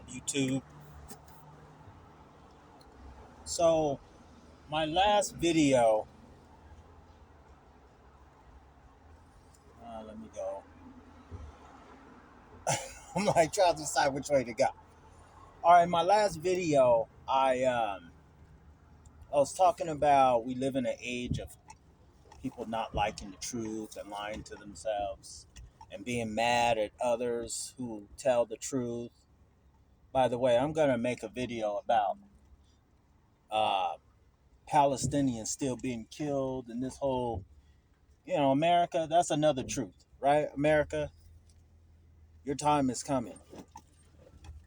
YouTube. So, my last video, let me go. I'm like trying to decide which way to go. All right, my last video, I was talking about we live in an age of people not liking the truth and lying to themselves and being mad at others who tell the truth. By the way, I'm gonna make a video about uh, Palestinians still being killed and this whole, America. That's another truth, right? America, your time is coming,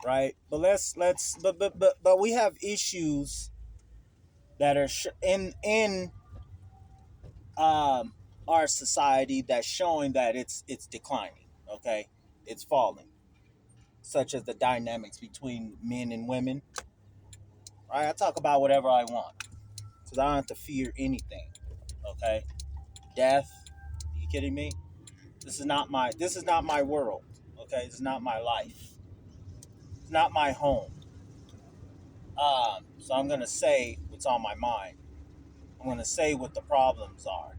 right? But but we have issues that are in um our society that's showing that it's declining. Okay, it's falling, such as the dynamics between men and women. Right? I talk about whatever I want, because I don't have to fear anything. Okay, death. Are you kidding me? This is not my world. Okay, this is not my life. It's not my home. So I'm gonna say what's on my mind. I'm gonna say what the problems are.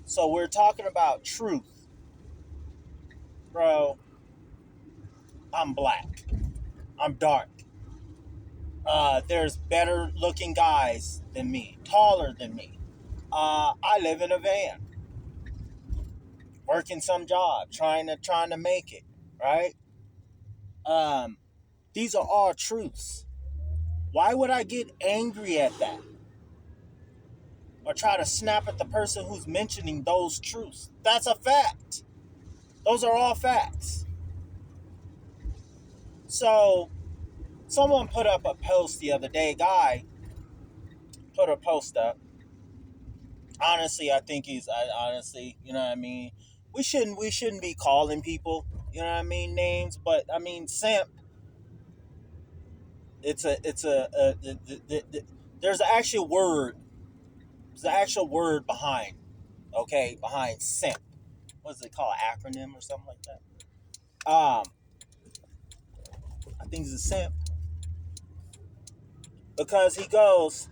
So we're talking about truth, bro. I'm black. I'm dark. There's better looking guys than me, taller than me. I live in a van, working some job, trying to make it, right? Um, these are all truths. Why would I get angry at that or try to snap at the person who's mentioning those truths? That's a fact. Those are all facts. So, someone put up a post the other day. A guy put a post up. Honestly, I think honestly, you know what I mean. We shouldn't be calling people, you know what I mean, names. But I mean, simp. There's an actual word. There's an actual word behind. Okay, behind simp. What's it called? Acronym or something like that. I think it's a simp because he goes.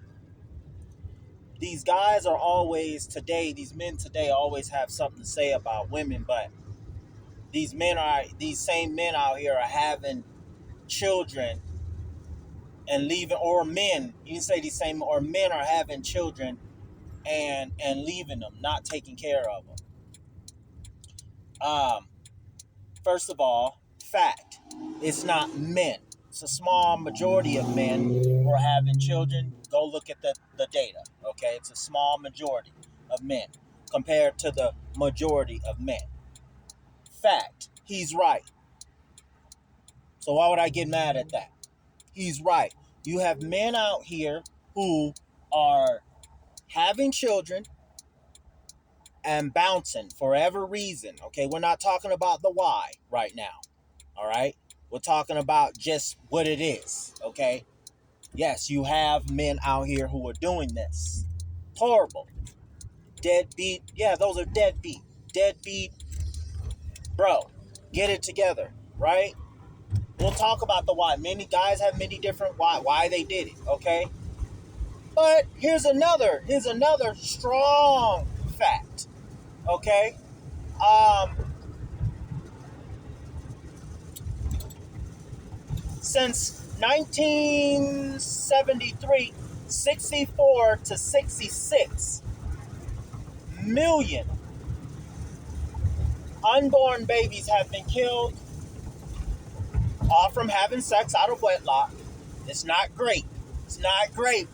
These guys are always today. These men today always have something to say about women, but these same men out here are having children and leaving, or men. You can say these same or men are having children and leaving them, not taking care of them. Um, First of all, fact, it's not men. It's a small majority of men who are having children. Go look at the data. Okay, it's a small majority of men compared to the majority of men. Fact, he's right. So why would I get mad at that? He's right. You have men out here who are having children and bouncing for every reason. Okay, we're not talking about the why right now. All right, we're talking about just what it is. Okay, yes, you have men out here who are doing this. Horrible. Deadbeat. Yeah, those are deadbeat. Deadbeat. Bro, get it together, right? We'll talk about the why. Many guys have many different why they did it. Okay, but here's another strong fact. Okay, um, since 1973, 64 to 66 million unborn babies have been killed, all from having sex out of wedlock. It's not great. It's not great.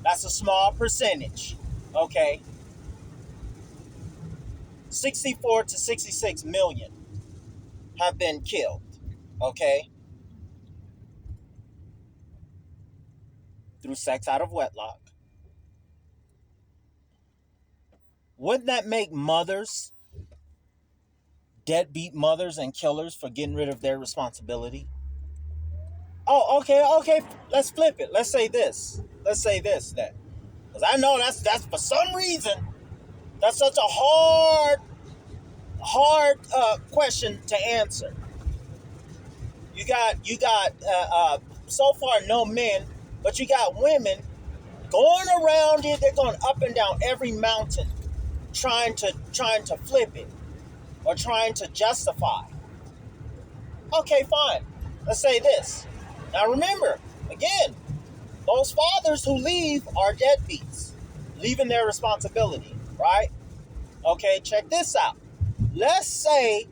That's a small percentage. Okay. 64 to 66 million have been killed. Okay. Through sex out of wedlock. Wouldn't that make mothers deadbeat mothers and killers for getting rid of their responsibility? Oh, okay. Let's flip it. Let's say this. Let's say this then, because I know that's for some reason that's such a hard question to answer. so far no men, but you got women going around it. They're going up and down every mountain, trying to flip it or trying to justify. Okay, fine. Let's say this. Now remember, again, those fathers who leave are deadbeats, leaving their responsibility, right? Okay, check this out. Let's say,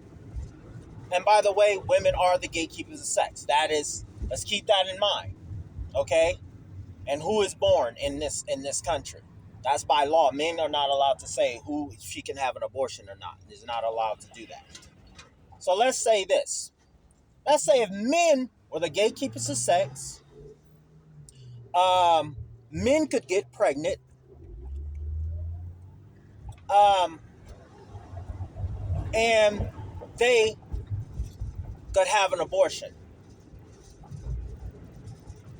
and by the way, women are the gatekeepers of sex. Let's keep that in mind, okay? And who is born in this country? That's by law. Men are not allowed to say who she can have an abortion or not. Is not allowed to do that. So let's say this. Let's say if men were the gatekeepers of sex, men could get pregnant, um, and they could have an abortion.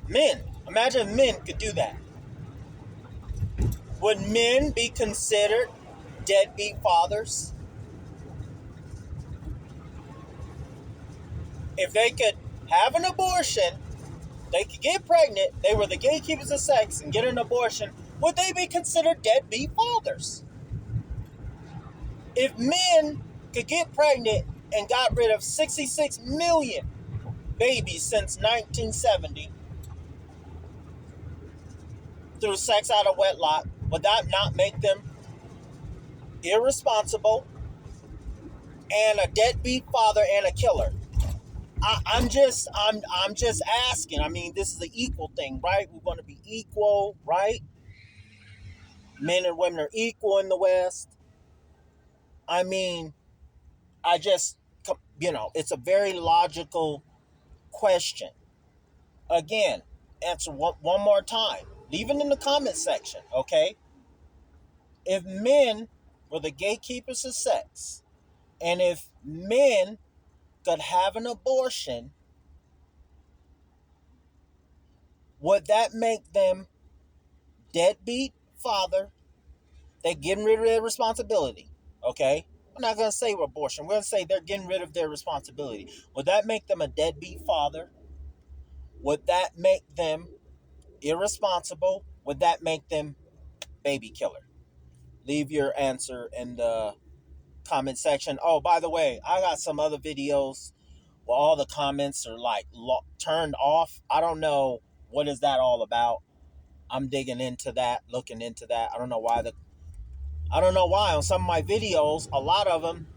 Men, imagine if men could do that. Would men be considered deadbeat fathers? If they could have an abortion, they could get pregnant, they were the gatekeepers of sex and get an abortion, would they be considered deadbeat fathers? If men could get pregnant and got rid of 66 million babies since 1970 through sex out of wedlock, would that not make them irresponsible and a deadbeat father and a killer? I'm just asking. I mean, this is an equal thing, right? We want to be equal, right? Men and women are equal in the West. I mean, I just, it's a very logical question. Again, answer one more time. Leave it in the comment section, okay? If men were the gatekeepers of sex, and if men could have an abortion, would that make them deadbeat father? They're getting rid of their responsibility, okay? We're not going to say abortion. We're going to say they're getting rid of their responsibility. Would that make them a deadbeat father? Would that make them irresponsible? Would that make them baby killer? Leave your answer in the comment section. Oh, by the way, I got some other videos where all the comments are like turned off. I don't know what is that all about. I'm digging into that, looking into that. I don't know why on some of my videos, a lot of them,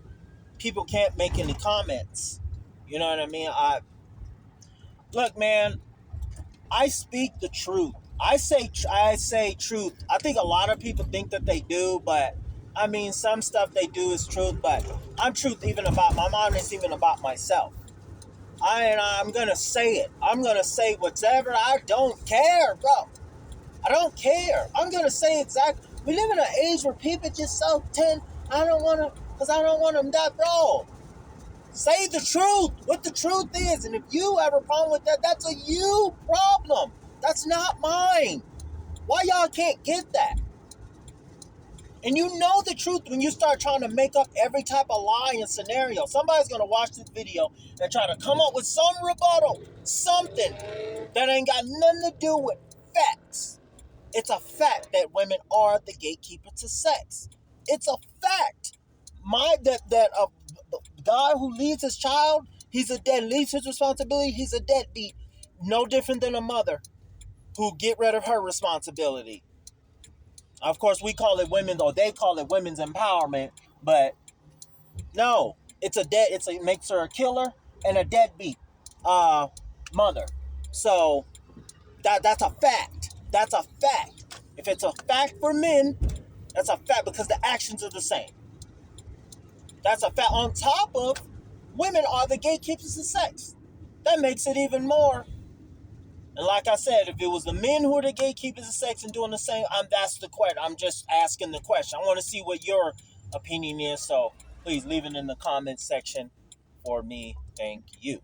people can't make any comments. You know what I mean? Look, man, I speak the truth. I say truth. I think a lot of people think that they do, but I mean, some stuff they do is truth. But I'm truth even about my mind is even about myself. I'm gonna say it. I'm gonna say whatever. I don't care, bro. I don't care. I'm gonna say exactly. We live in an age where people just so tend. I don't want to, because I don't want them that, bro. Say the truth, what the truth is. And if you have a problem with that, that's a you problem. That's not mine. Why y'all can't get that? And you know the truth when you start trying to make up every type of lie and scenario. Somebody's going to watch this video and try to come up with some rebuttal, something that ain't got nothing to do with facts. It's a fact that women are the gatekeeper to sex. It's a fact. That a guy who leaves his child, leaves his responsibility, he's a deadbeat. No different than a mother who get rid of her responsibility. Of course, we call it women, or they call it women's empowerment, but no, it makes her a killer and a deadbeat mother. So that's a fact. That's a fact. If it's a fact for men, that's a fact because the actions are the same. That's a fact. On top of women are the gatekeepers of sex. That makes it even more. And like I said, if it was the men who are the gatekeepers of sex and doing the same, that's the question. I'm just asking the question. I want to see what your opinion is. So please leave it in the comments section for me. Thank you.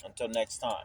Until next time.